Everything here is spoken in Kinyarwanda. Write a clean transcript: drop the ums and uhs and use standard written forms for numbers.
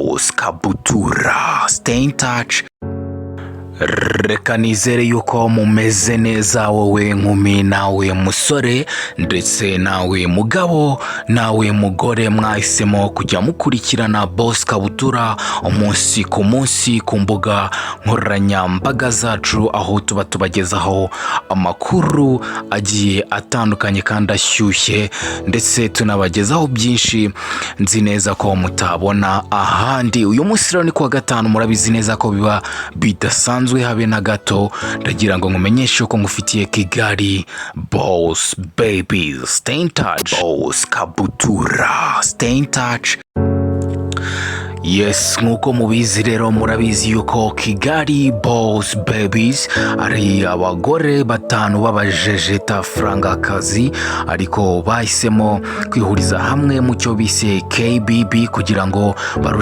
Boss Kabutura. Stay in touch. Reka nizere yuko mumeze neza wowe nkumi, nawe musore ndetse nawe mugabo, nawe mugore, mwahisemo kujya mukurikirana Boss Kabutura umunsi ku munsi ku mbuga nkoranyambaga zacu, aho tuba tubagezaho amakuru agiye atandukanye kandi ashyushye, ndetse tunabagezaho byinshi nzi neza ko mutabona ahandi. Uyu munsi rero ni kuwa gatanu, murabizi neza ko biba bidasanzwe habe na gato. Ndagira ngo nkumenyeshe ko ngufitiye Kigali Boss Baby. Stay in touch. Boss Kabutura. Stay in touch. Yes, nkuko mubizi rero murabizi yuko Kigali Boss Babies ari abagore batanu b'abajejeta frangakazi, ariko bahisemo kwihuriza hamwe mu cyo bise KBB kugira ngo